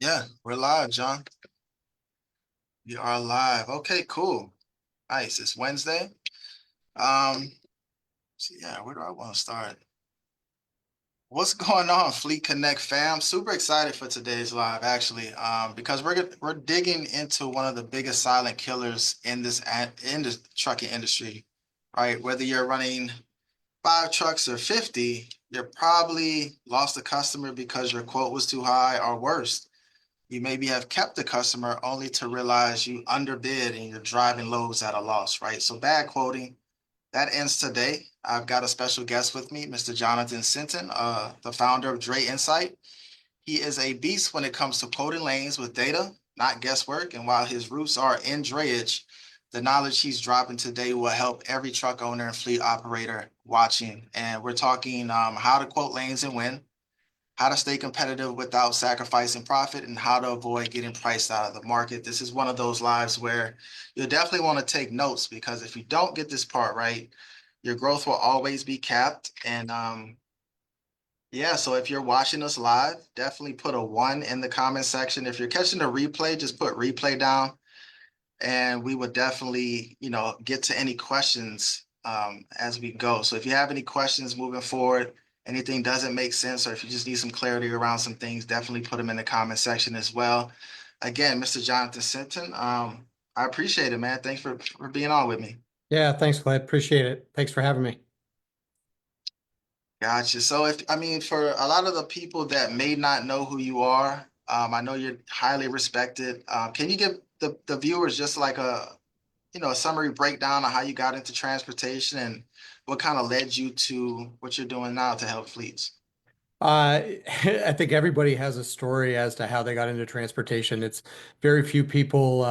Yeah, we're live, John. We are live. Okay, cool. Nice. It's Wednesday. Um, so yeah, where do I want to start? What's going on, Fleet Connect fam? Super excited for today's live, actually, because we're digging into one of the biggest silent killers in this trucking industry, right? Whether you're running 5 trucks or 50, you're probably lost a customer because your quote was too high, or worse, you maybe have kept the customer only to realize you underbid and you're driving loads at a loss, right? So bad quoting, that ends today. I've got a special guest with me, Mr. Jonathan Sinton, the founder of Dray Insight. He is a beast when it comes to quoting lanes with data, not guesswork. And while his roots are in drayage, the knowledge he's dropping today will help every truck owner and fleet operator watching. And we're talking how to quote lanes and when, how to stay competitive without sacrificing profit, and how to avoid getting priced out of the market. This is one of those lives where you'll definitely want to take notes, because if you don't get this part right, your growth will always be capped. And yeah, so if you're watching us live, definitely put a one in the comment section. If you're catching the replay, just put replay down, and we would definitely, get to any questions as we go. So if you have any questions moving forward, anything doesn't make sense, or if you just need some clarity around some things, definitely put them in the comment section as well. Again, Mr. Jonathan Sinton, I appreciate it, man. Thanks for being on with me. Yeah, thanks, Glad. Appreciate it. Thanks for having me. Gotcha. So I mean, for a lot of the people that may not know who you are, I know you're highly respected. Can you give the viewers just like a summary breakdown of how you got into transportation and what kind of led you to what you're doing now to help fleets? I think everybody has a story as to how they got into transportation. It's very few people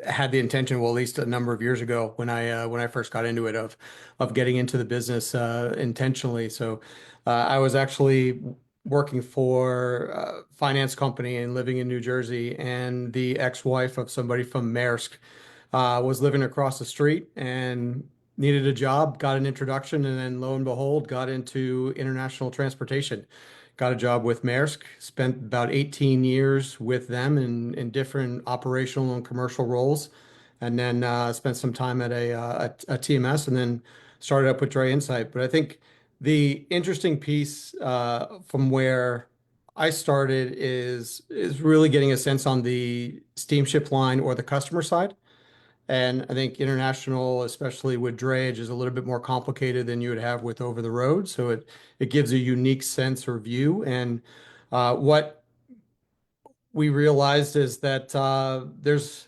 had the intention, well, at least a number of years ago when I first got into it, of getting into the business intentionally. So I was actually working for a finance company and living in New Jersey, and the ex-wife of somebody from Maersk was living across the street and needed a job, got an introduction, and then lo and behold, got into international transportation. Got a job with Maersk, spent about 18 years with them in different operational and commercial roles, and then spent some time at a TMS, and then started up with Dray Insight. But I think the interesting piece from where I started is really getting a sense on the steamship line or the customer side. And I think international, especially with drayage, is a little bit more complicated than you would have with over the road. So it gives a unique sense or view. And what we realized is that there's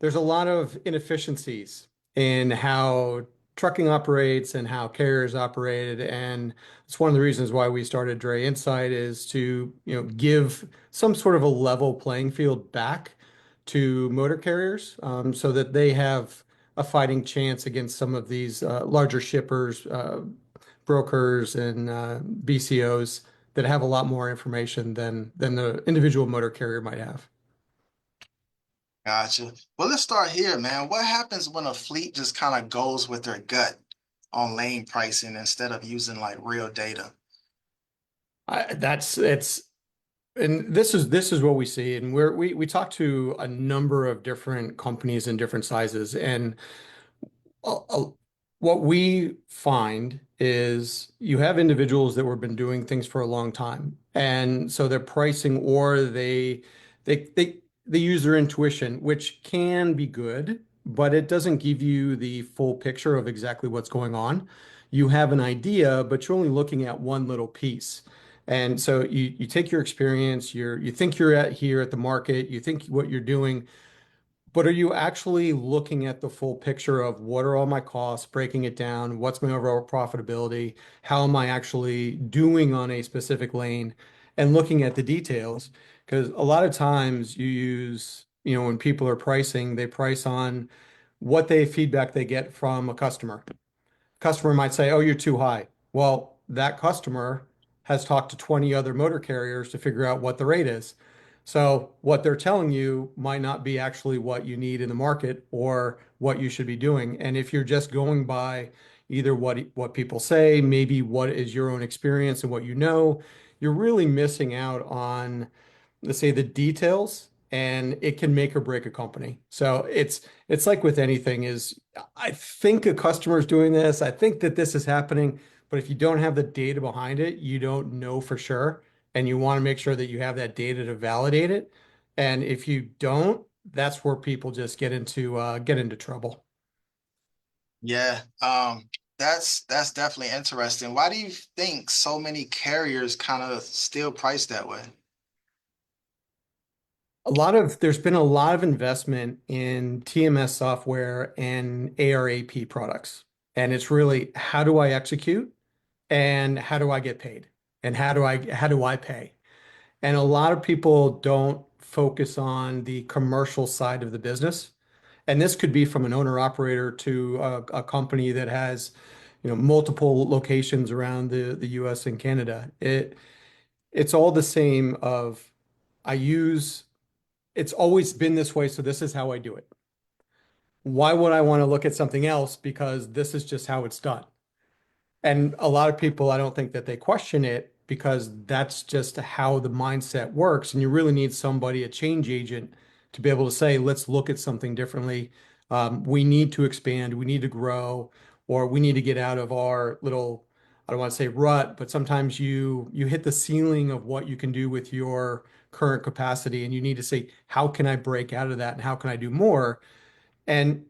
a lot of inefficiencies in how trucking operates and how carriers operated. And it's one of the reasons why we started Dray Insight, is to, give some sort of a level playing field back to motor carriers, so that they have a fighting chance against some of these larger shippers, brokers, and BCOs that have a lot more information than the individual motor carrier might have. Gotcha. Well, let's start here, man. What happens when a fleet just kind of goes with their gut on lane pricing instead of using like real data? That's it's And this is what we see, and we talk to a number of different companies in different sizes, and uh, uh, what we find is you have individuals that have been doing things for a long time, and so their pricing, or they they they use their intuition, which can be good, but it doesn't give you the full picture of exactly what's going on. You have an idea, but you're only looking at one little piece. And so you take your experience, you think you're at here at the market, you think what you're doing, but are you actually looking at the full picture of what are all my costs, breaking it down, what's my overall profitability, how am I actually doing on a specific lane, and looking at the details? Because a lot of times you use, when people are pricing, they price on what they feedback they get from a customer. Customer might say, "Oh, you're too high." Well, that customer has talked to 20 other motor carriers to figure out what the rate is. So what they're telling you might not be actually what you need in the market or what you should be doing. And if you're just going by either what people say, maybe what is your own experience and what you know, you're really missing out on let's say the details, and it can make or break a company. So it's like with anything is I think a customer is doing this, I think that this is happening, but if you don't have the data behind it, you don't know for sure. And you want to make sure that you have that data to validate it. And if you don't, that's where people just get into trouble. Yeah, that's definitely interesting. Why do you think so many carriers kind of still price that way? There's been a lot of investment in TMS software and ARAP products. And it's really how do I execute and how do I get paid? And how do I pay? And a lot of people don't focus on the commercial side of the business. And this could be from an owner operator to a company that has, multiple locations around the US and Canada. It's all the same of I use it's always been this way, so this is how I do it. Why would I want to look at something else? Because this is just how it's done. And a lot of people, I don't think that they question it because that's just how the mindset works. And you really need somebody, a change agent, to be able to say, let's look at something differently. We need to expand, we need to grow, or we need to get out of our little, I don't want to say rut, but sometimes you hit the ceiling of what you can do with your current capacity, and you need to say, how can I break out of that and how can I do more? And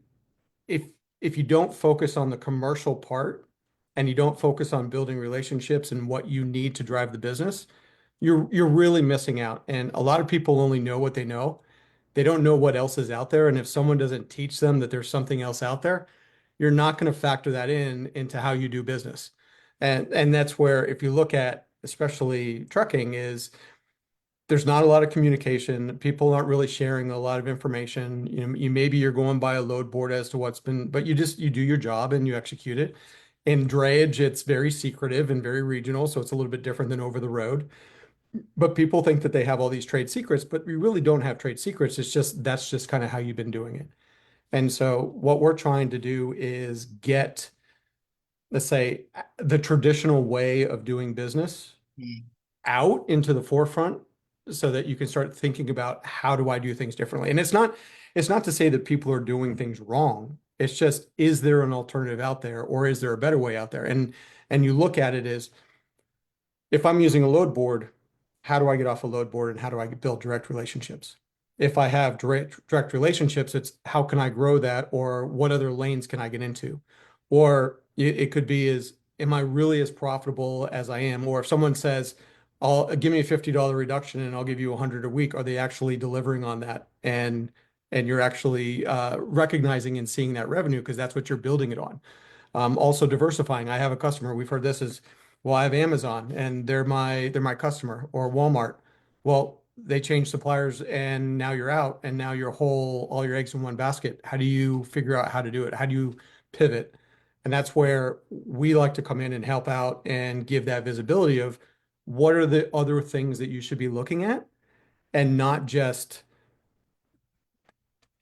if if you don't focus on the commercial part and you don't focus on building relationships and what you need to drive the business, you're really missing out. And a lot of people only know what they know. They don't know what else is out there. And if someone doesn't teach them that there's something else out there, you're not going to factor that in into how you do business. And that's where if you look at especially trucking is there's not a lot of communication. People aren't really sharing a lot of information. You maybe you're going by a load board as to what's been, but you do your job and you execute it. In drayage, it's very secretive and very regional, so it's a little bit different than over the road. But people think that they have all these trade secrets, but we really don't have trade secrets. It's just that's just kind of how you've been doing it. And so what we're trying to do is get, let's say, the traditional way of doing business Hmm. out into the forefront so that you can start thinking about how do I do things differently. And it's not to say that people are doing things wrong. It's just, is there an alternative out there or is there a better way out there? And you look at it as if I'm using a load board, how do I get off a load board and how do I build direct relationships? If I have direct relationships, it's how can I grow that or what other lanes can I get into? Or it could be is, am I really as profitable as I am? Or if someone says, I'll give me a $50 reduction and I'll give you 100 a week, are they actually delivering on that? And you're actually recognizing and seeing that revenue because that's what you're building it on. Also diversifying. I have a customer. We've heard this is, well, I have Amazon and they're my customer or Walmart. Well, they change suppliers and now you're out and now you're whole, all your eggs in one basket. How do you figure out how to do it? How do you pivot? And that's where we like to come in and help out and give that visibility of what are the other things that you should be looking at and not just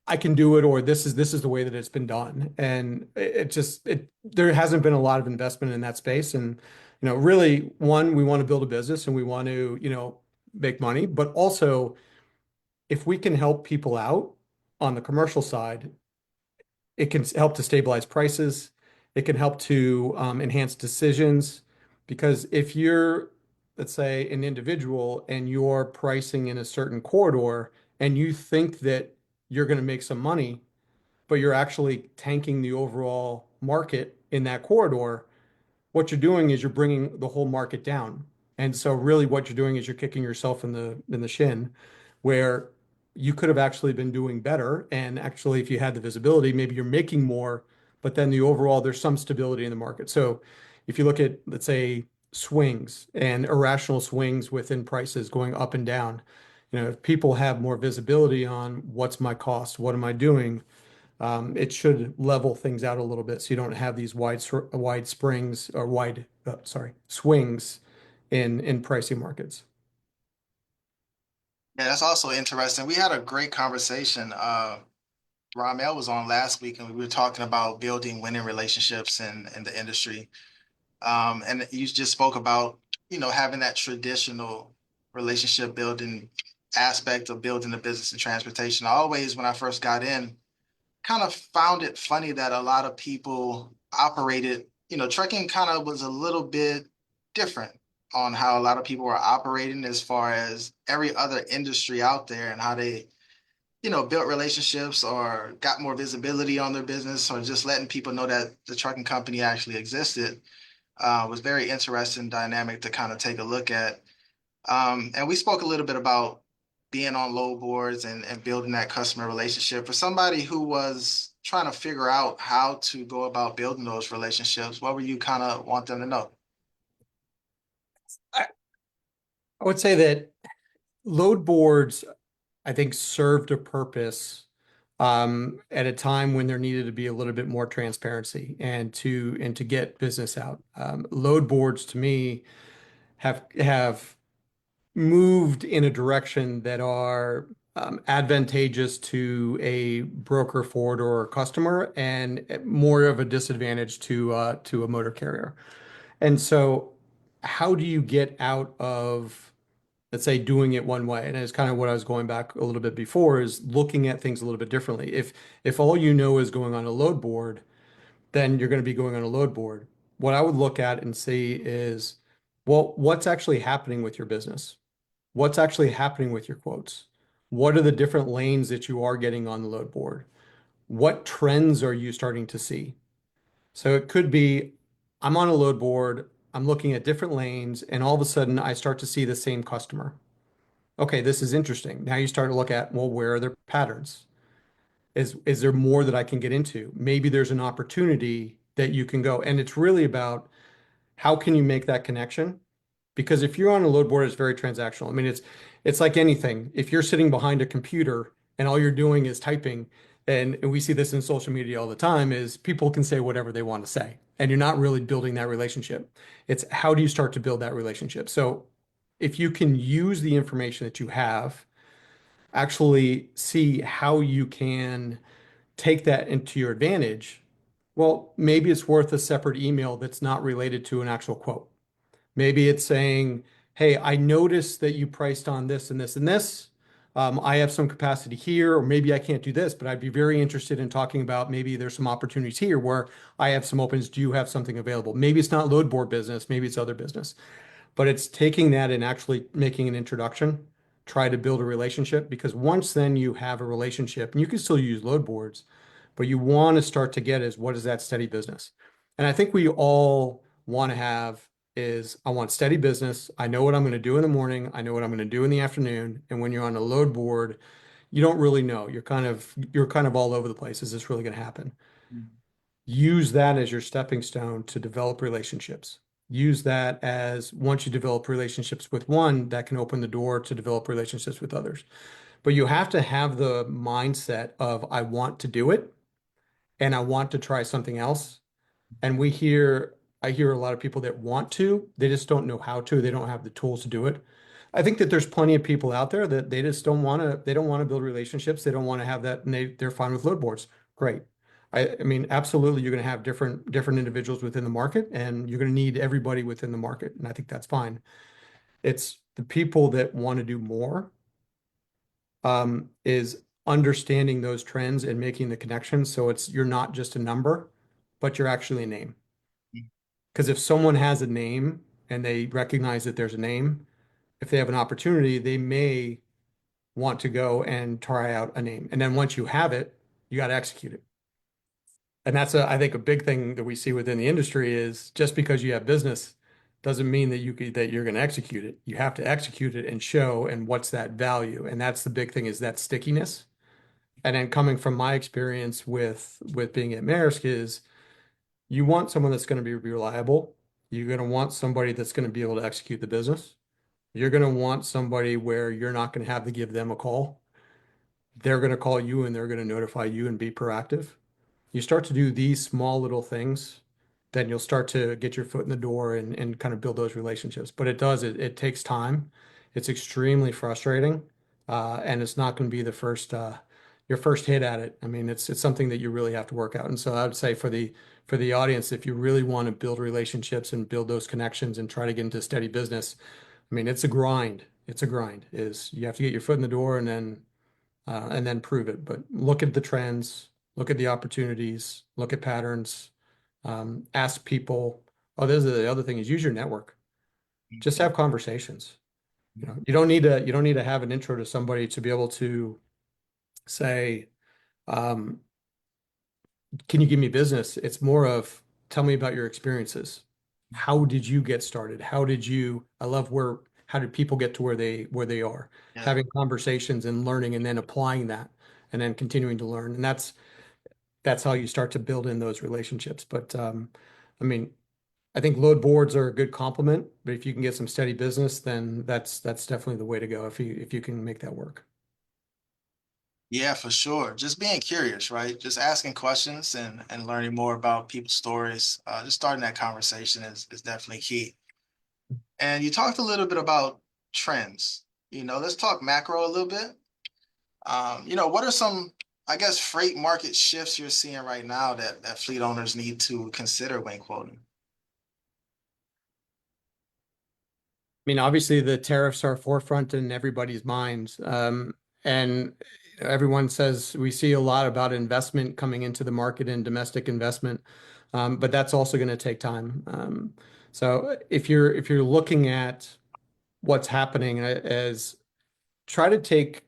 I can do it or this is the way that it's been done. And it there hasn't been a lot of investment in that space. And really one, we want to build a business and we want to, make money, but also if we can help people out on the commercial side, it can help to stabilize prices. It can help to enhance decisions because if you're, let's say, an individual and you're pricing in a certain corridor and you think that you're going to make some money, but you're actually tanking the overall market in that corridor, what you're doing is you're bringing the whole market down. And so really what you're doing is you're kicking yourself in the shin where you could have actually been doing better. And actually, if you had the visibility, maybe you're making more, but then the overall, there's some stability in the market. So if you look at, let's say, swings and irrational swings within prices going up and down, if people have more visibility on what's my cost, what am I doing, it should level things out a little bit so you don't have these wide springs or swings in pricing markets. Yeah, that's also interesting. We had a great conversation. Ramel was on last week, and we were talking about building winning relationships in the industry. And you just spoke about, having that traditional relationship building aspect of building a business in transportation. I always, when I first got in, kind of found it funny that a lot of people operated, trucking kind of was a little bit different on how a lot of people were operating as far as every other industry out there and how they, built relationships or got more visibility on their business or just letting people know that the trucking company actually existed. Was very interesting dynamic to kind of take a look at. And we spoke a little bit about being on load boards and building that customer relationship. For somebody who was trying to figure out how to go about building those relationships, what would you kind of want them to know? I, I would say that load boards, I think, served a purpose at a time when there needed to be a little bit more transparency and to get business out. Load boards to me have moved in a direction that are advantageous to a broker, forwarder, or customer, and more of a disadvantage to a motor carrier. And so, how do you get out of, let's say, doing it one way? And it's kind of what I was going back a little bit before, is looking at things a little bit differently. If all you know is going on a load board, then you're going to be going on a load board. What I would look at and see is, well, what's actually happening with your business? What's actually happening with your quotes? What are the different lanes that you are getting on the load board? What trends are you starting to see? So it could be, I'm on a load board, I'm looking at different lanes, and all of a sudden I start to see the same customer. Okay, this is interesting. Now you start to look at, well, where are their patterns? Is there more that I can get into? Maybe there's an opportunity that you can go. And it's really about how can you make that connection? Because if you're on a load board, it's very transactional. I mean, it's like anything. If you're sitting behind a computer and all you're doing is typing, and we see this in social media all the time, is people can say whatever they want to say, and you're not really building that relationship. It's how do you start to build that relationship? So if you can use the information that you have, actually see how you can take that into your advantage, well, maybe it's worth a separate email that's not related to an actual quote. Maybe it's saying, hey, I noticed that you priced on this and this and this. I have some capacity here, or maybe I can't do this, but I'd be very interested in talking about maybe there's some opportunities here where I have some opens. Do you have something available? Maybe it's not load board business, maybe it's other business, but it's taking that and actually making an introduction, try to build a relationship, because once then you have a relationship, and you can still use load boards, but you want to start to get is what is that steady business? And I think we all want to have is I want steady business. I know what I'm going to do in the morning. I know what I'm going to do in the afternoon. And when you're on a load board, you don't really know. You're kind of all over the place. Is this really going to happen? Use that as your stepping stone to develop relationships. Use that as once you develop relationships with one, that can open the door to develop relationships with others. But you have to have the mindset of I want to do it and I want to try something else. And I hear a lot of people that want to, they just don't know how to, they don't have the tools to do it. I think that there's plenty of people out there that they just they don't want to build relationships. They don't want to have that, and they're fine with load boards. Great. I mean, absolutely, you're going to have different individuals within the market, and you're going to need everybody within the market. And I think that's fine. It's the people that want to do more, is understanding those trends and making the connections. So you're not just a number, but you're actually a name. Because if someone has a name and they recognize that there's a name, if they have an opportunity, they may want to go and try out a name. And then once you have it, you got to execute it. And that's I think a big thing that we see within the industry is just because you have business doesn't mean that that you're going to execute it. You have to execute it and show and what's that value. And that's the big thing is that stickiness. And then coming from my experience with being at Maersk is you want someone that's going to be reliable. You're going to want somebody that's going to be able to execute the business. You're going to want somebody where you're not going to have to give them a call. They're going to call you and they're going to notify you and be proactive. You start to do these small little things, then you'll start to get your foot in the door and kind of build those relationships. But it takes time. It's extremely frustrating. And it's not going to be your first hit at it. I mean, it's something that you really have to work out. And so I would say for the audience, if you really want to build relationships and build those connections and try to get into steady business, I mean, it's a grind. It's a grind. Is you have to get your foot in the door and then prove it. But look at the trends, look at the opportunities, look at patterns, ask people. Oh, this is the other thing is use your network. Just have conversations. You don't need to have an intro to somebody to be able to say, um, can you give me business? It's more of tell me about your experiences. How did you get started? I love how did people get to where they are? Yeah. Having conversations and learning and then applying that and then continuing to learn. And that's how you start to build in those relationships. But I mean, I think load boards are a good complement, but if you can get some steady business, then that's definitely the way to go if you can make that work. Yeah, for sure. Just being curious, right? Just asking questions and learning more about people's stories. Just starting that conversation is definitely key. And you talked a little bit about trends. Let's talk macro a little bit. What are some, I guess, freight market shifts you're seeing right now that fleet owners need to consider when quoting? I mean, obviously the tariffs are forefront in everybody's minds. And everyone says we see a lot about investment coming into the market and domestic investment. But that's also going to take time. So if you're looking at what's happening as try to take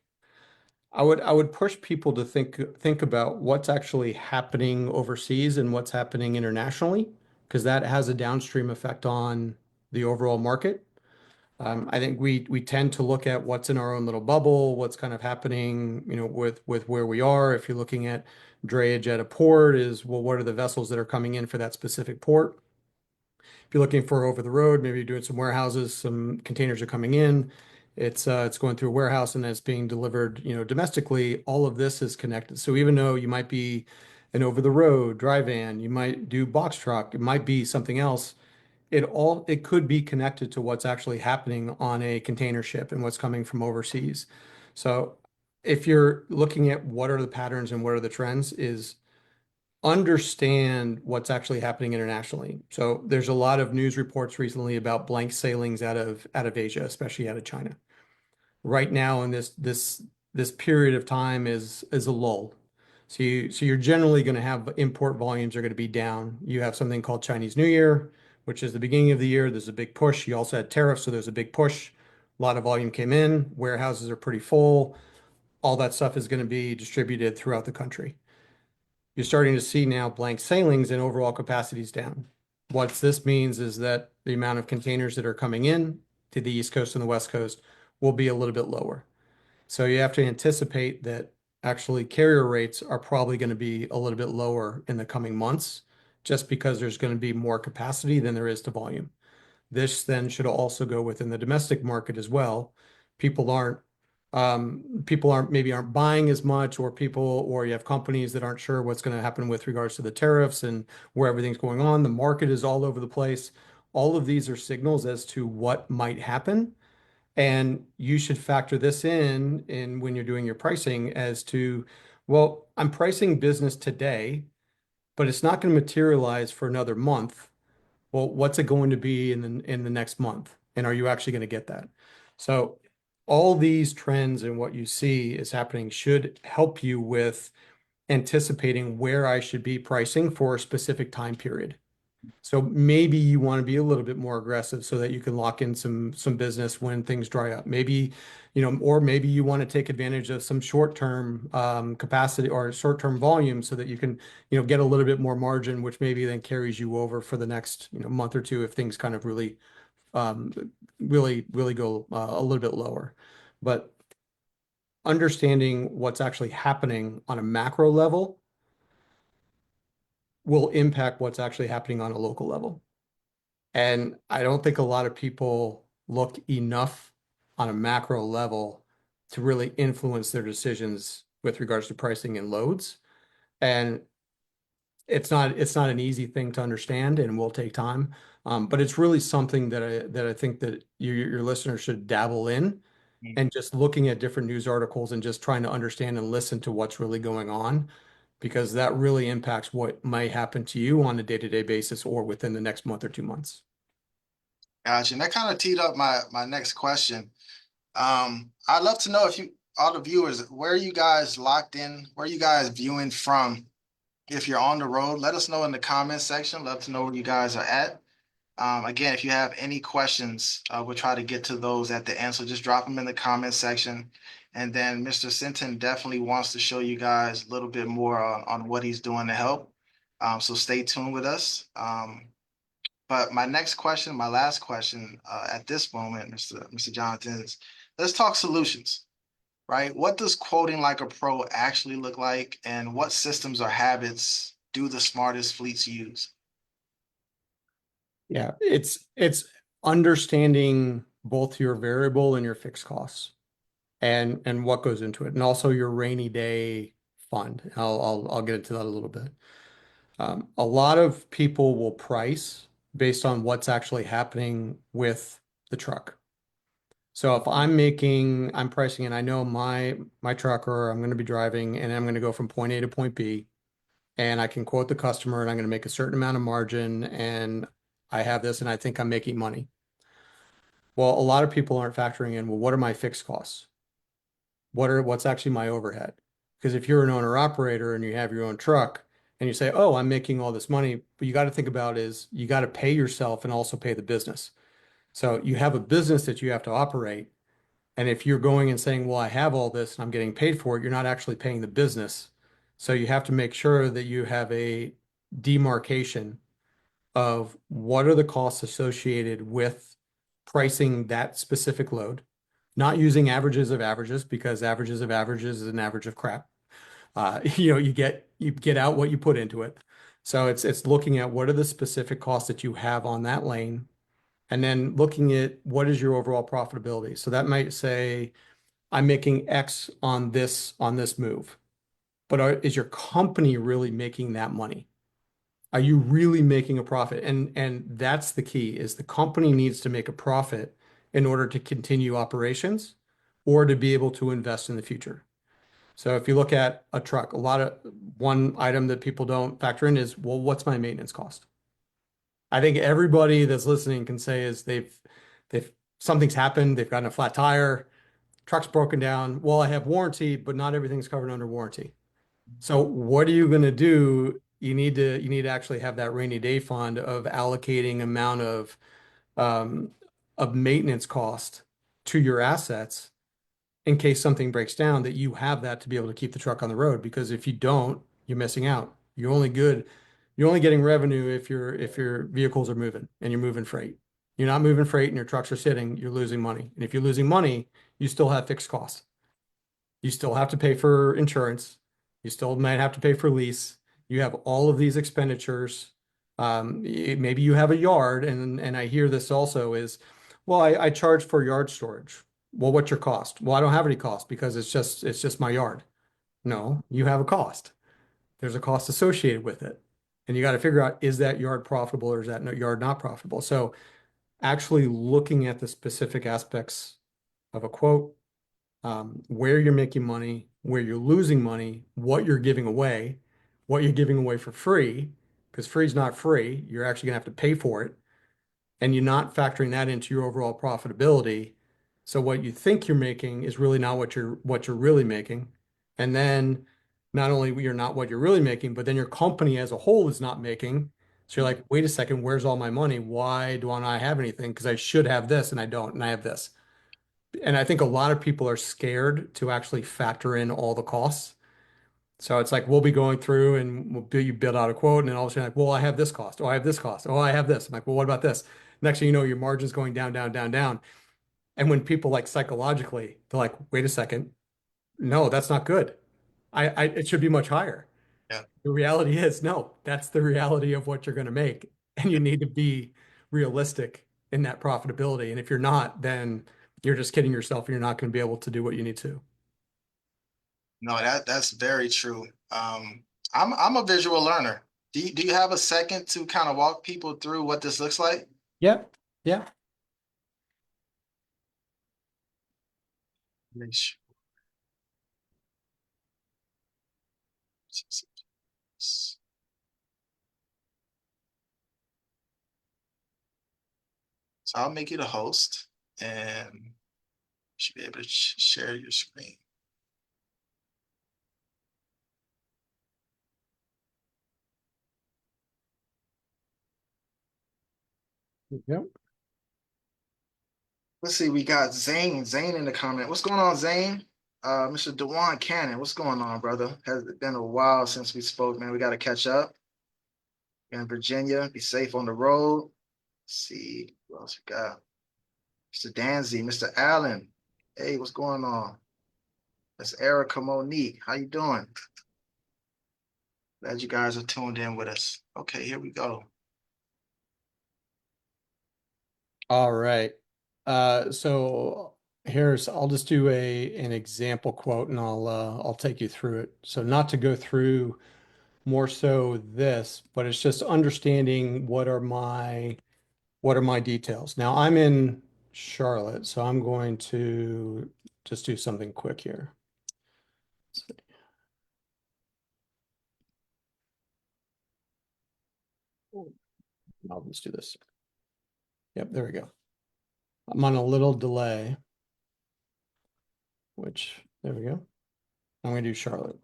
I would push people to think about what's actually happening overseas and what's happening internationally, because that has a downstream effect on the overall market. I think we tend to look at what's in our own little bubble, what's kind of happening, with where we are. If you're looking at drayage at a port, is well, what are the vessels that are coming in for that specific port? If you're looking for over the road, maybe you're doing some warehouses, some containers are coming in. It's going through a warehouse and then it's being delivered, domestically. All of this is connected. So even though you might be an over the road dry van, you might do box truck, it might be something else. It could be connected to what's actually happening on a container ship and what's coming from overseas. So if you're looking at what are the patterns and what are the trends, is understand what's actually happening internationally. So there's a lot of news reports recently about blank sailings out of Asia, especially out of China. Right now in this period of time is a lull. So you're generally going to have import volumes are going to be down. You have something called Chinese New Year, which is the beginning of the year. There's a big push. You also had tariffs, so there's a big push. A lot of volume came in. Warehouses are pretty full. All that stuff is going to be distributed throughout the country. You're starting to see now blank sailings and overall capacities down. What this means is that the amount of containers that are coming in to the East Coast and the West Coast will be a little bit lower. So you have to anticipate that actually carrier rates are probably going to be a little bit lower in the coming months, just because there's going to be more capacity than there is to volume. This then should also go within the domestic market as well. People aren't maybe aren't buying as much, or you have companies that aren't sure what's going to happen with regards to the tariffs and where everything's going on. The market is all over the place. All of these are signals as to what might happen. And you should factor this in when you're doing your pricing as to, well, I'm pricing business today, but it's not going to materialize for another month. Well, what's it going to be in the next month? And are you actually going to get that? So all these trends and what you see is happening should help you with anticipating where I should be pricing for a specific time period. So maybe you want to be a little bit more aggressive so that you can lock in some business when things dry up. Maybe, or maybe you want to take advantage of some short-term capacity or short-term volume so that you can, get a little bit more margin, which maybe then carries you over for the next, month or two if things kind of um, really go a little bit lower. But understanding what's actually happening on a macro level will impact what's actually happening on a local level. And I don't think a lot of people look enough on a macro level to really influence their decisions with regards to pricing and loads. And it's not an easy thing to understand and will take time. But it's really something that I think that your listeners should dabble in and just looking at different news articles and just trying to understand and listen to what's really going on, because that really impacts what might happen to you on a day-to-day basis or within the next month or 2 months. Gotcha. And that kind of teed up my next question. I'd love to know if you, all the viewers, where are you guys locked in? Where are you guys viewing from? If you're on the road, let us know in the comment section. Love to know where you guys are at. Again, if you have any questions, we'll try to get to those at the end. So just drop them in the comment section. And then Mr. Sinton definitely wants to show you guys a little bit more on what he's doing to help. So stay tuned with us. But my next question, my last question at this moment, Mr. Jonathan, is let's talk solutions, right? What does quoting like a pro actually look like, and what systems or habits do the smartest fleets use? Yeah, it's understanding both your variable and your fixed costs and what goes into it, and also your rainy day fund. I'll get into that a little bit. A lot of people will price based on what's actually happening with the truck. So if I'm pricing and I know my truck or I'm going to be driving and I'm going to go from point A to point B, and I can quote the customer and I'm going to make a certain amount of margin and I have this and I think I'm making money. Well, a lot of people aren't factoring in, well, what are my fixed costs? What's actually my overhead? Because if you're an owner operator and you have your own truck and you say, "Oh, I'm making all this money," but you got to think about is you got to pay yourself and also pay the business. So you have a business that you have to operate. And if you're going and saying, "Well, I have all this and I'm getting paid for it," you're not actually paying the business. So you have to make sure that you have a demarcation of what are the costs associated with pricing that specific load, not using averages of averages because averages of averages is an average of crap. You get out what you put into it. So it's looking at what are the specific costs that you have on that lane, and then looking at what is your overall profitability. So that might say, I'm making X on this move, but is your company really making that money? Are you really making a profit? And that's the key is the company needs to make a profit in order to continue operations or to be able to invest in the future. So if you look at a truck, one item that people don't factor in is, well, what's my maintenance cost? I think everybody that's listening can say is they've something's happened, they've gotten a flat tire, truck's broken down. Well, I have warranty, but not everything's covered under warranty. So what are you going to do? You need to actually have that rainy day fund of allocating amount um, of maintenance cost to your assets in case something breaks down, that you have that to be able to keep the truck on the road. Because if you don't, you're missing out. You're only getting revenue if your vehicles are moving and you're moving freight. You're not moving freight and your trucks are sitting, you're losing money. And if you're losing money, you still have fixed costs. You still have to pay for insurance. You still might have to pay for lease. You have all of these expenditures. Maybe you have a yard, and I hear this also is, well, I charge for yard storage. Well, what's your cost? Well, I don't have any cost because it's just my yard. No, you have a cost. There's a cost associated with it. And you got to figure out, is that yard profitable or is that yard not profitable? So actually looking at the specific aspects of a quote, where you're making money, where you're losing money, what you're giving away for free, because free is not free. You're actually going to have to pay for it. And you're not factoring that into your overall profitability. So what you think you're making is really not what you're really making. And then not only you're not what you're really making, but then your company as a whole is not making. So you're like, wait a second, where's all my money? Why don't I have anything? Because I should have this and I don't, and I have this. And I think a lot of people are scared to actually factor in all the costs. So it's like we'll be going through and you build out a quote, and then all of a sudden, like, well, I have this cost. Oh, I have this cost. Oh, I have this. I'm like, well, what about this? Next thing you know, your margin's going down, down, down, down. And when people like psychologically, they're like, wait a second, no, that's not good. It should be much higher. Yeah. The reality is, no, that's the reality of what you're going to make. And you need to be realistic in that profitability. And if you're not, then you're just kidding yourself and you're not going to be able to do what you need to. No, that's very true. I'm a visual learner. Do you have a second to kind of walk people through what this looks like? Yeah. Yeah. Make sure. So I'll make you the host and Should be able to share your screen. Yep. Let's see, we got Zane in the comment. What's going on, Zane? Mr. Dewan Cannon, what's going on, brother? Has it been a while since we spoke, man? We got to catch up. You're in Virginia, be safe on the road. Let's see, who else we got? Mr. Danzy, Mr. Allen. Hey, what's going on? That's Erica Monique. How you doing? Glad you guys are tuned in with us. Okay, here we go. All right. So here's I'll just do an example quote and I'll take you through it. So not to go through more so this, but it's just understanding what are my details. Now I'm in Charlotte, so I'm going to just do something quick here. I'll just do this. Yep, there we go. I'm on a little delay, which there we go. I'm going to do Charlotte,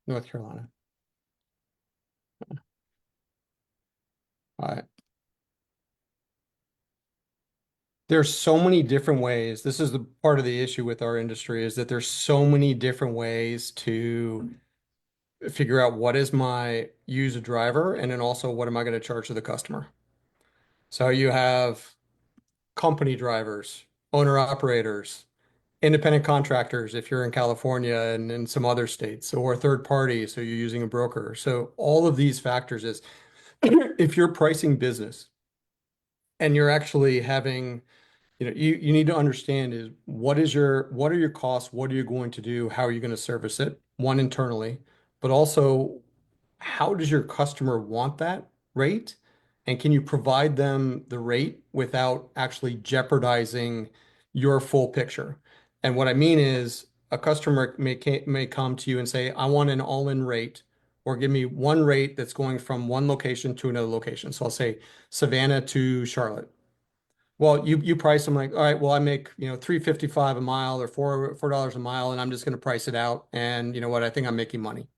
North Carolina. All right. There's so many different ways. This is the part of the issue with our industry is that there's so many different ways to figure out what is my user driver and then also what am I going to charge to the customer. So you have company drivers, owner operators, independent contractors if you're in California and in some other states, or third parties, so you're using a broker. So all of these factors is if you're pricing business and you're actually having, you need to understand is what are your costs, what are you going to do, how are you going to service it, one internally, but also how does your customer want that rate? And can you provide them the rate without actually jeopardizing your full picture? And what I mean is a customer may come to you and say, I want an all-in rate, or give me one rate that's going from one location to another location. So I'll say Savannah to Charlotte. Well, you price them like, all right, well, I make, 3.55 a mile or $4 a mile, and I'm just going to price it out. And you know what? I think I'm making money.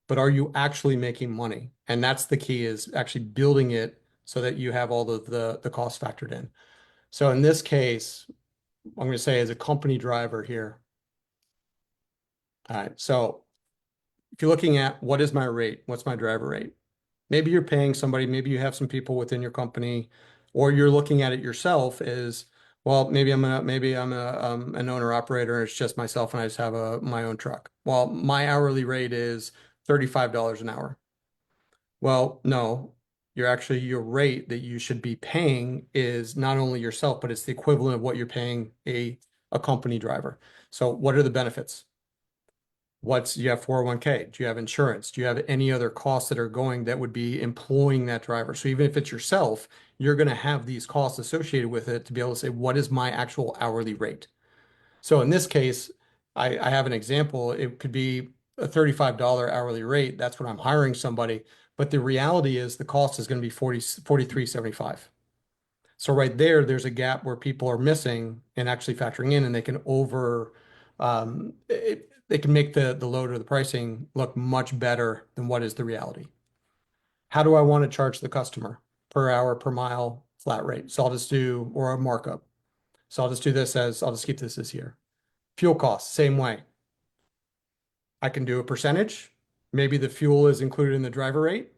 But are you actually making money? And that's the key is actually building it so that you have all the costs factored in. So in this case, I'm going to say as a company driver here. All right. So if you're looking at what is my rate, what's my driver rate? Maybe you're paying somebody, maybe you have some people within your company, or you're looking at it yourself as, well, maybe I'm an owner operator and it's just myself and I just have my own truck. Well, my hourly rate is $35 an hour. Well, no, your rate that you should be paying is not only yourself, but it's the equivalent of what you're paying a company driver. So what are the benefits? You have 401k? Do you have insurance? Do you have any other costs that are going that would be employing that driver? So even if it's yourself, you're going to have these costs associated with it to be able to say, what is my actual hourly rate? So in this case, I have an example. It could be a $35 hourly rate. That's when I'm hiring somebody. But the reality is the cost is going to be 43.75. So right there, there's a gap where people are missing and actually factoring in, and they can they can make the load or the pricing look much better than what is the reality. How do I want to charge the customer? Per hour, per mile, flat rate. So I'll just do, or a markup. So I'll just do this I'll just keep this as here. Fuel costs, same way. I can do a percentage. Maybe the fuel is included in the driver rate.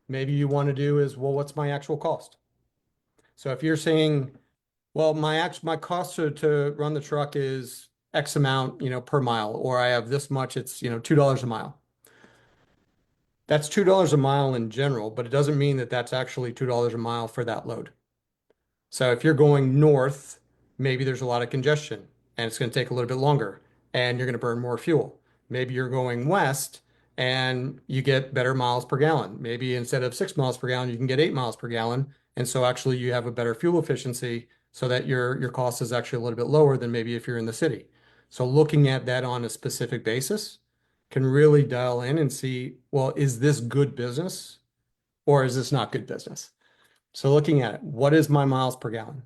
Maybe you want to do is, well, what's my actual cost? So if you're saying, well, my cost to run the truck is X amount, per mile, or I have this much, it's, $2 a mile. That's $2 a mile in general, but it doesn't mean that that's actually $2 a mile for that load. So if you're going north, maybe there's a lot of congestion and it's going to take a little bit longer and you're going to burn more fuel. Maybe you're going west and you get better miles per gallon. Maybe instead of 6 miles per gallon, you can get 8 miles per gallon. And so actually you have a better fuel efficiency so that your cost is actually a little bit lower than maybe if you're in the city. So looking at that on a specific basis can really dial in and see, well, is this good business or is this not good business? So looking at it, what is my miles per gallon?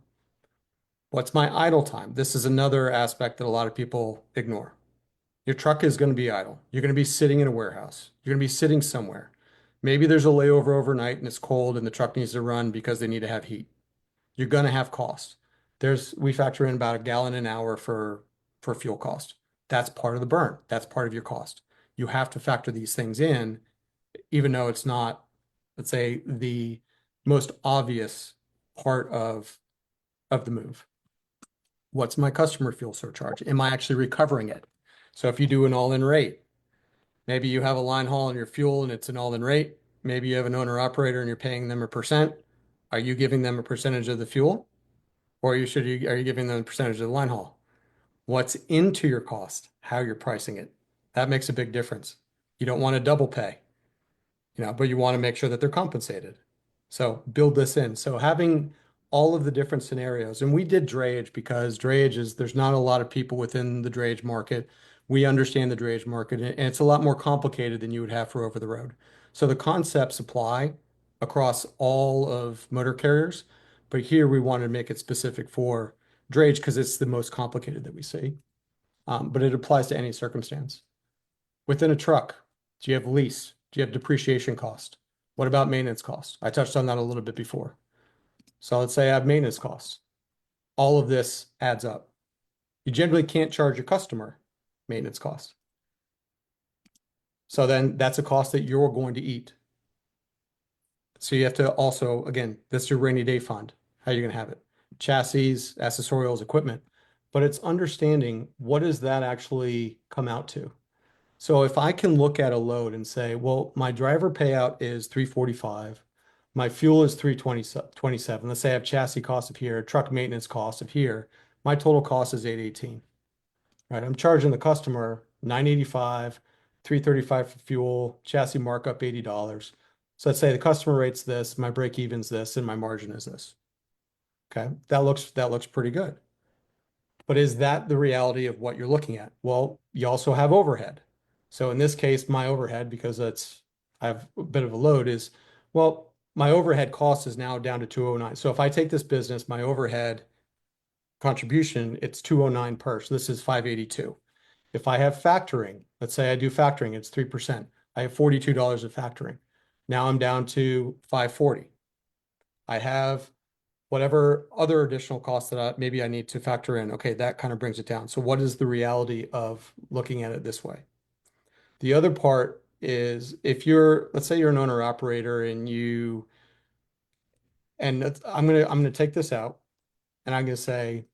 What's my idle time? This is another aspect that a lot of people ignore. Your truck is going to be idle. You're going to be sitting in a warehouse. You're going to be sitting somewhere. Maybe there's a layover overnight and it's cold and the truck needs to run because they need to have heat. You're going to have cost. We factor in about a gallon an hour for fuel cost. That's part of the burn. That's part of your cost. You have to factor these things in, even though it's not, let's say, the most obvious part of the move. What's my customer fuel surcharge? Am I actually recovering it? So if you do an all-in rate, maybe you have a line haul on your fuel and it's an all-in rate. Maybe you have an owner operator and you're paying them a percent. Are you giving them a percentage of the fuel? Or are you giving them a percentage of the line haul? What's into your cost, how you're pricing it. That makes a big difference. You don't want to double pay, but you want to make sure that they're compensated. So build this in. So having all of the different scenarios, and we did drayage because there's not a lot of people within the drayage market. We understand the drayage market, and it's a lot more complicated than you would have for over the road. So the concepts apply across all of motor carriers, but here we wanted to make it specific for drayage because it's the most complicated that we see. But it applies to any circumstance. Within a truck, do you have lease? Do you have depreciation cost? What about maintenance costs? I touched on that a little bit before. So let's say I have maintenance costs. All of this adds up. You generally can't charge your customer maintenance costs. So then that's a cost that you're going to eat. So you have to also, again, this is your rainy day fund. How are you going to have it? Chassis, accessorials, equipment. But it's understanding what does that actually come out to? So if I can look at a load and say, well, my driver payout is 345, my fuel is 327. Let's say I have chassis cost of here, truck maintenance cost of here. My total cost is 818. Right? I'm charging the customer 985, 335 for fuel, chassis markup $80. So let's say the customer rates this, my break even's this, and my margin is this. Okay, that looks pretty good. But is that the reality of what you're looking at? Well, you also have overhead. So in this case, my overhead, because I have a bit of a load, is, well, my overhead cost is now down to 209. So if I take this business, my overhead contribution, it's 209 per. So this is 582. If I have factoring, let's say I do factoring, it's 3%. I have $42 of factoring. Now I'm down to 540. I have whatever other additional costs that maybe I need to factor in. Okay, that kind of brings it down. So what is the reality of looking at it this way? The other part is if let's say you're an owner operator I'm gonna take this out and I'm gonna say,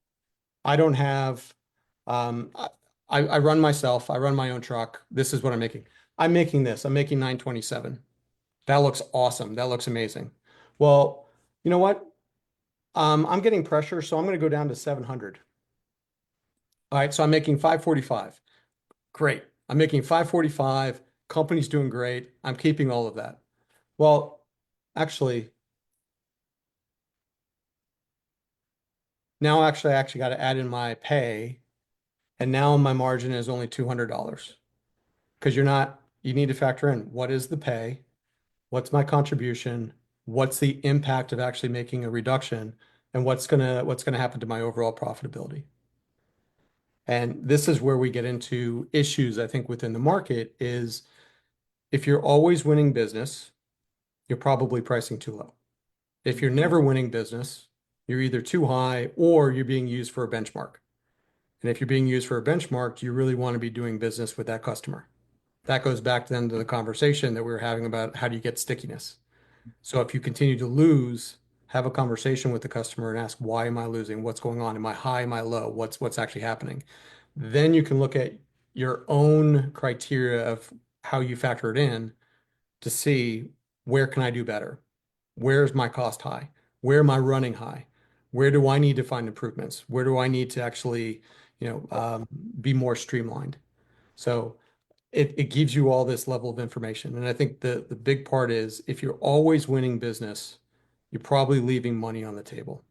I don't have, um, I run myself, I run my own truck. This is what I'm making. I'm making this, I'm making 927. That looks awesome. That looks amazing. Well, you know what? I'm getting pressure, so I'm going to go down to 700. All right, so I'm making 545. Great. I'm making 545. Company's doing great. I'm keeping all of that. Well, actually, I actually got to add in my pay, and now my margin is only $200 because you need to factor in what is the pay, what's my contribution, what's the impact of actually making a reduction, and what's gonna happen to my overall profitability. And this is where we get into issues, I think, within the market is if you're always winning business, you're probably pricing too low. If you're never winning business, you're either too high or you're being used for a benchmark. And if you're being used for a benchmark, you really want to be doing business with that customer. That goes back then to the conversation that we were having about how do you get stickiness. So if you continue to lose, have a conversation with the customer and ask, why am I losing? What's going on? Am I high? Am I low? What's actually happening? Then you can look at your own criteria of how you factor it in to see where can I do better? Where's my cost high? Where am I running high? Where do I need to find improvements? Where do I need to actually, be more streamlined? So it gives you all this level of information. And I think the big part is if you're always winning business, you're probably leaving money on the table.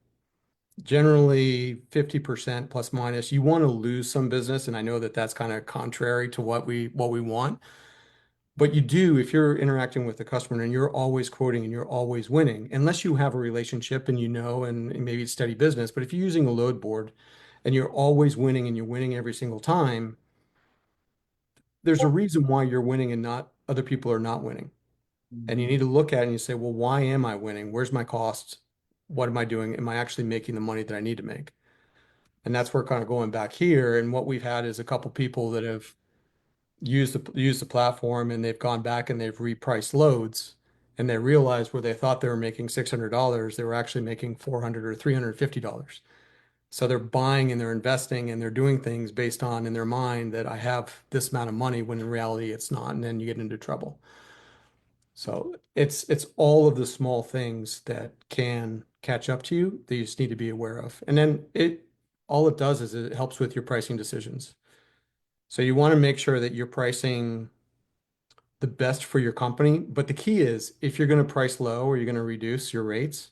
Generally 50% plus minus. You want to lose some business, and I know that that's kind of contrary to what we want. But you do, if you're interacting with the customer and you're always quoting and you're always winning, unless you have a relationship and you know, and maybe it's steady business. But if you're using a load board and you're always winning and you're winning every single time, there's a reason why you're winning and not other people are not winning. And you Mhm. need to look at it and you say, well, why am I winning? Where's my cost? What am I doing? Am I actually making the money that I need to make? And that's where kind of going back here. And what we've had is a couple people that have used the platform and they've gone back and they've repriced loads and they realized where they thought they were making $600, they were actually making 400 or $350. So they're buying and they're investing and they're doing things based on in their mind that I have this amount of money when in reality it's not, and then you get into trouble. So it's all of the small things that can catch up to you that you just need to be aware of. And then it all it does is it helps with your pricing decisions. So you want to make sure that you're pricing the best for your company. But the key is if you're going to price low or you're going to reduce your rates,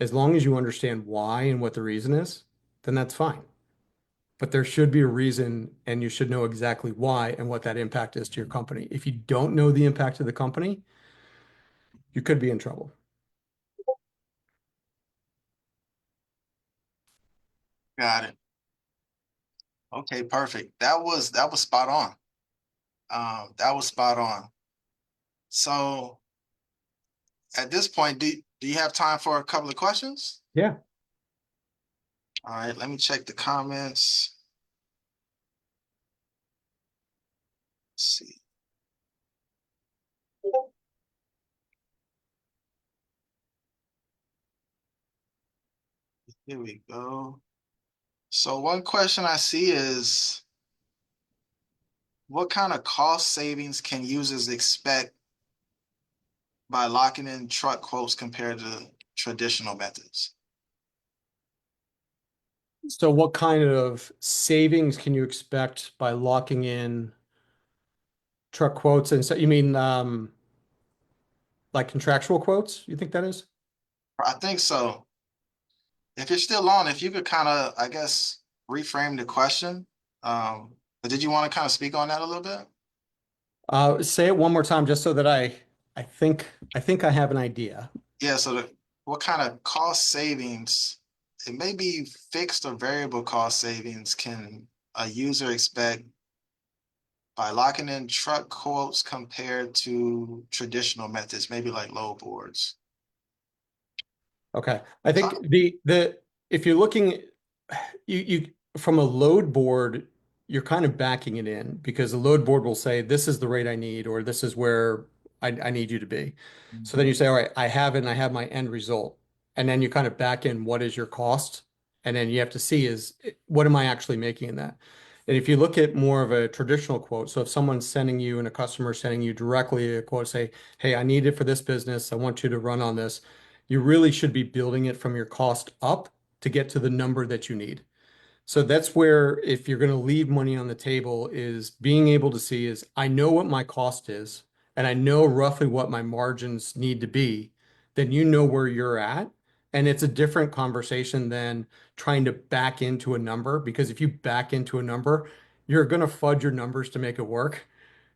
as long as you understand why and what the reason is, then that's fine. But there should be a reason and you should know exactly why and what that impact is to your company. If you don't know the impact of the company, you could be in trouble. Got it. Okay, perfect. That was spot on. That was spot on. So at this point, do you have time for a couple of questions? Yeah. All right, let me check the comments. Let's see. Here we go. So one question I see is what kind of cost savings can users expect by locking in truck quotes compared to traditional methods? So what kind of savings can you expect by locking in truck quotes? And so you mean like contractual quotes? You think that is? I think so. If you're still on, if you could kind of, I guess, reframe the question. But did you want to kind of speak on that a little bit? Say it one more time just so that I think I have an idea. Yeah, so what kind of cost savings, it may be fixed or variable cost savings, can a user expect by locking in truck quotes compared to traditional methods, maybe like load boards? Okay. I think So, the if you're looking you from a load board, you're kind of backing it in because the load board will say, this is the rate I need, or this is where I need you to be. So then you say, all right, I have it and I have my end result. And then you kind of back in what is your cost? And then you have to see is what am I actually making in that? And if you look at more of a traditional quote, so if someone's sending you and a customer sending you directly a quote, say, hey, I need it for this business. I want you to run on this. You really should be building it from your cost up to get to the number that you need. So that's where if you're going to leave money on the table is being able to see is I know what my cost is and I know roughly what my margins need to be, then you know where you're at. And it's a different conversation than trying to back into a number because if you back into a number, you're going to fudge your numbers to make it work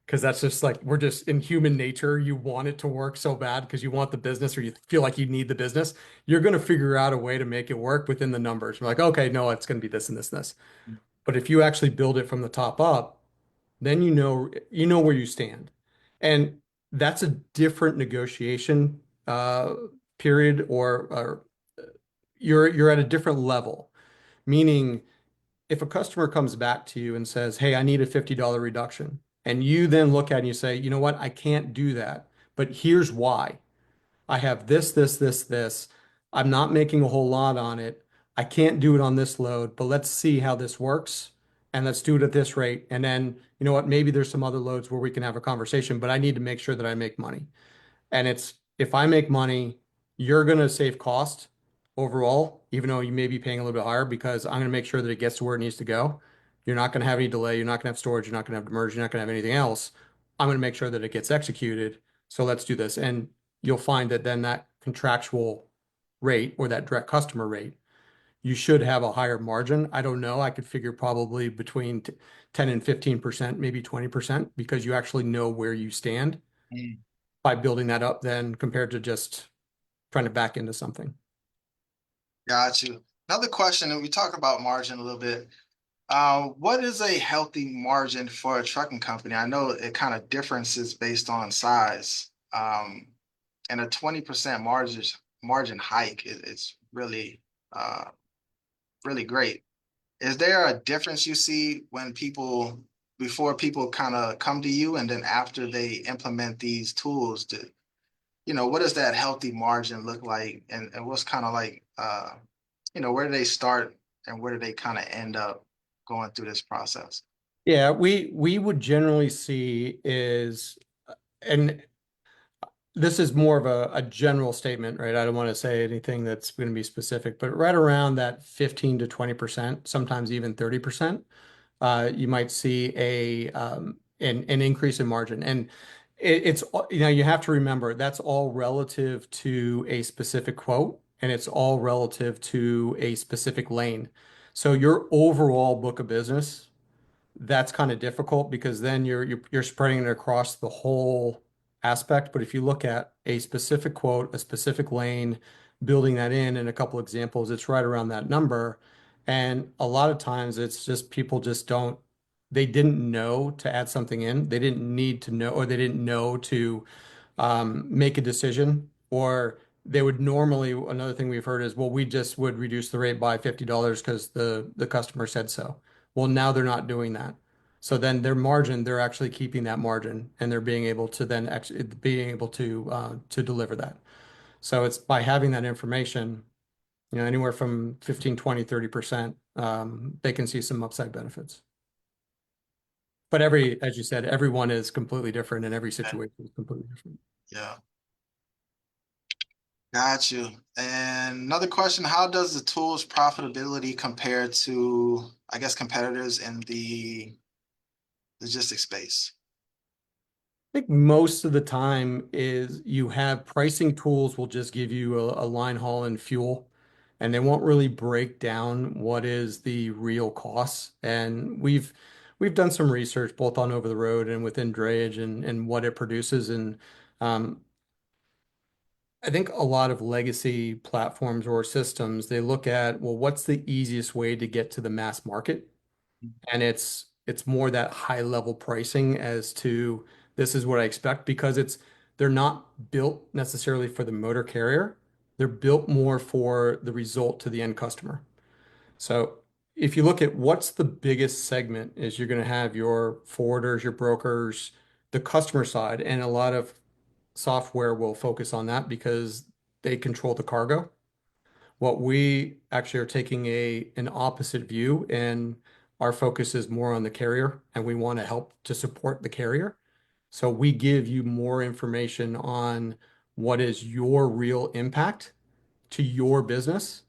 because that's just like we're just in human nature. You want it to work so bad because you want the business or you feel like you need the business. You're going to figure out a way to make it work within the numbers. You're like, okay, no, it's going to be this and this and this. But if you actually build it from the top up, then you know where you stand. And that's a different negotiation period or you're at a different level. Meaning if a customer comes back to you and says, hey, I need a $50 reduction, and you then look at it and you say, you know what, I can't do that, but here's why. I have this, this, this, this. I'm not making a whole lot on it. I can't do it on this load, but let's see how this works. And let's do it at this rate. And then, you know what, maybe there's some other loads where we can have a conversation, but I need to make sure that I make money. And it's if I make money, you're going to save cost overall, even though you may be paying a little bit higher because I'm going to make sure that it gets to where it needs to go. You're not going to have any delay. You're not going to have storage. You're not going to have demurrage. You're not going to have anything else. I'm going to make sure that it gets executed. So let's do this. And you'll find that then that contractual rate or that direct customer rate, you should have a higher margin. I don't know. I could figure probably between 10 and 15%, maybe 20%, because you actually know where you stand Mm, by building that up then compared to just trying to back into something. got you. Another question, and we talk about margin a little bit. What is a healthy margin for a trucking company? I know it kind of differences based on size. And a 20% margin hike is really uh really great. Is there a difference you see when people before people kind of come to you and then after they implement these tools to, what does that healthy margin look like and what's kind of like where do they start and where do they kind of end up going through this process? Yeah, we would generally see is, and this is more of a general statement, right? I don't want to say anything that's going to be specific, but right around that 15 to 20%, sometimes even 30%, you might see an increase in margin. And it's, you have to remember that's all relative to a specific quote and it's all relative to a specific lane. So your overall book of business, that's kind of difficult because then you're spreading it across the whole aspect. But if you look at a specific quote, a specific lane, building that in a couple examples, it's right around that number. And a lot of times it's just people just don't, they didn't know to add something in. They didn't need to know, or they didn't know to make a decision, or they would normally, another thing we've heard is, well, we just would reduce the rate by $50 because the customer said so. Well, now they're not doing that. So then their margin, they're actually keeping that margin and they're being able to then actually being able to deliver that. So it's by having that information, anywhere from 15, 20, 30%, they can see some upside benefits. But as you said, everyone is completely different and every Okay. situation is completely different. Yeah, got you. And another question, how does the tool's profitability compare to, I guess, competitors in the logistics space? I think most of the time is you have pricing tools will just give you a line haul and fuel, and they won't really break down what is the real costs. And we've done some research both on over the road and within drayage and what it produces. And um, I think a lot of legacy platforms or systems, they look at, well, what's the easiest way to get to the mass market? And it's more that high level pricing as to this is what I expect because they're not built necessarily for the motor carrier. They're built more for the result to the end customer. So if you look at what's the biggest segment is you're going to have your forwarders, your brokers, the customer side, and a lot of software will focus on that because they control the cargo. What we actually are taking an opposite view, and our focus is more on the carrier, and we want to help to support the carrier. So we give you more information on what is your real impact to your business,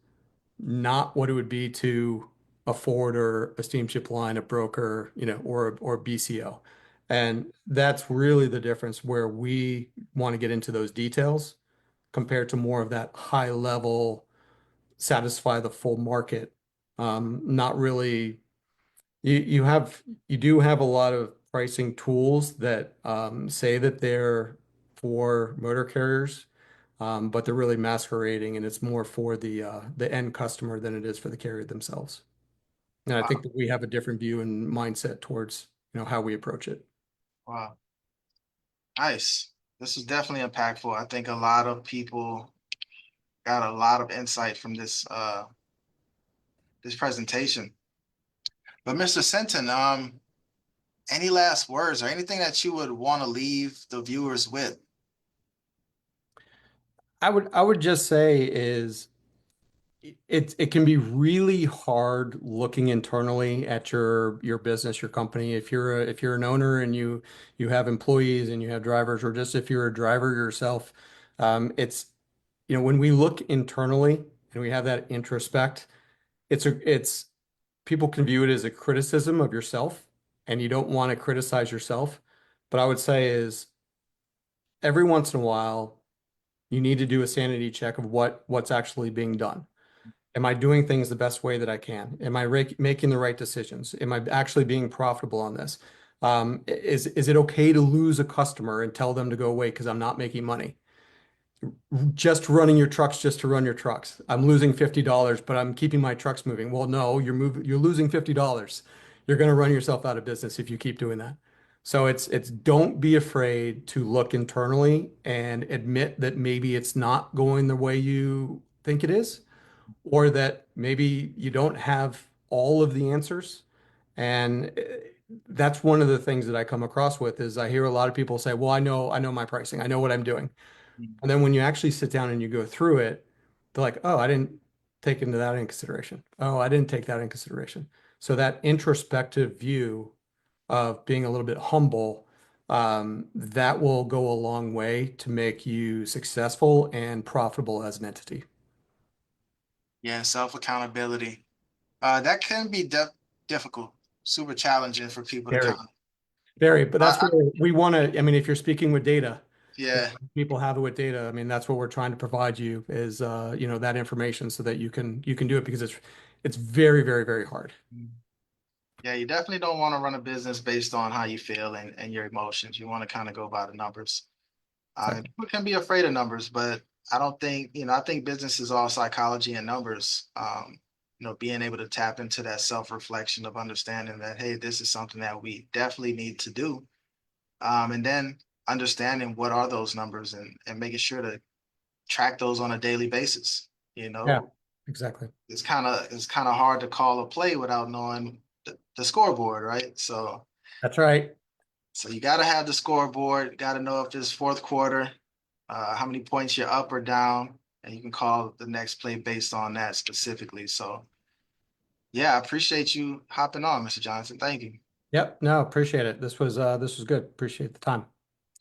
not what it would be to a forwarder, a steamship line, a broker, or BCO. And that's really the difference where we want to get into those details compared to more of that high level satisfy the full market. Not really. You do have a lot of pricing tools that say that they're for motor carriers, but they're really masquerading, and it's more for the end customer than it is for the carrier themselves. And I think Wow. that we have a different view and mindset towards how we approach it. Wow. Nice. This is definitely impactful. I think a lot of people got a lot of insight from this presentation. But Mr. Senton, any last words or anything that you would want to leave the viewers with? I would just say is it can be really hard looking internally at your business, your company. If you're an owner and you have employees and you have drivers, or just if you're a driver yourself, it's when we look internally and we have that introspect, it's people can view it as a criticism of yourself, and you don't want to criticize yourself. But I would say is every once in a while you need to do a sanity check of what's actually being done. Am I doing things the best way that I can? Am I making the right decisions? Am I actually being profitable on this? Is it okay to lose a customer and tell them to go away because I'm not making money? Just running your trucks just to run your trucks. I'm losing $50, but I'm keeping my trucks moving. Well, no, you're losing $50. You're going to run yourself out of business if you keep doing that. So it's don't be afraid to look internally and admit that maybe it's not going the way you think it is, or that maybe you don't have all of the answers. And that's one of the things that I come across with is I hear a lot of people say, "Well, I know my pricing. I know what I'm doing." And then when you actually sit down and you go through it, they're like, oh, I didn't take into that in consideration. Oh, I didn't take that in consideration. So that introspective view of being a little bit humble, that will go a long way to make you successful and profitable as an entity. Yeah, self accountability. That can be difficult, super challenging for people to Very, count. very, but that's I, where we want to, I mean, if you're speaking with data, yeah. people have it with data. I mean, that's what we're trying to provide you is, that information so that you can do it because it's very, very, very hard. Yeah, you definitely don't want to run a business based on how you feel and your emotions. You want to kind of go by the numbers. And Exactly. people can be afraid of numbers, but I don't think, I think business is all psychology and numbers. Being able to tap into that self-reflection of understanding that, hey, this is something that we definitely need to do. And then understanding what are those numbers and making sure to track those on a daily basis. You Yeah, know, exactly. it's kind of hard to call a play without knowing the scoreboard, right? That's right. So you got to have the scoreboard, got to know if it's fourth quarter, how many points you're up or down, and you can call the next play based on that specifically. So yeah, I appreciate you hopping on, Mr. Johnson. Thank you. Yep. No, appreciate it. This was good. Appreciate the time.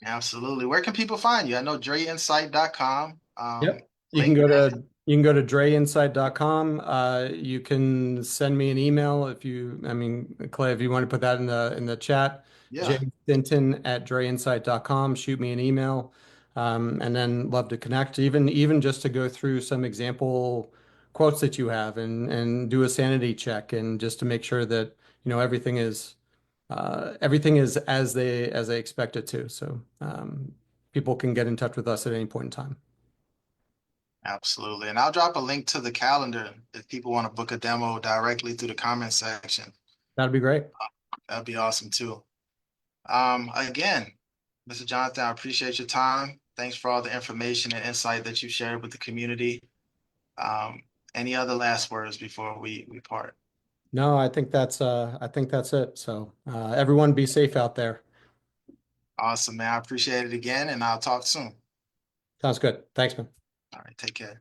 Absolutely. Where can people find you? I know DreInsight.com. Yep. Link. You can go to drayinsight.com. You can send me an email if you, I mean, Clay, if you want to put that in the chat, Yeah. jstinton@drayinsight.com. Shoot me an email. And then love to connect, even just to go through some example quotes that you have and do a sanity check and just to make sure that, everything is as they expect it to. So people can get in touch with us at any point in time. Absolutely. And I'll drop a link to the calendar if people want to book a demo directly through the comment section. That'd be great. That'd be awesome too. Again, Mr. Jonathan, I appreciate your time. Thanks for all the information and insight that you shared with the community. Um, any other last words before we part? No, I think that's it. So everyone be safe out there. Awesome, man. I appreciate it again, and I'll talk soon. Sounds good. Thanks, man. All right, take care.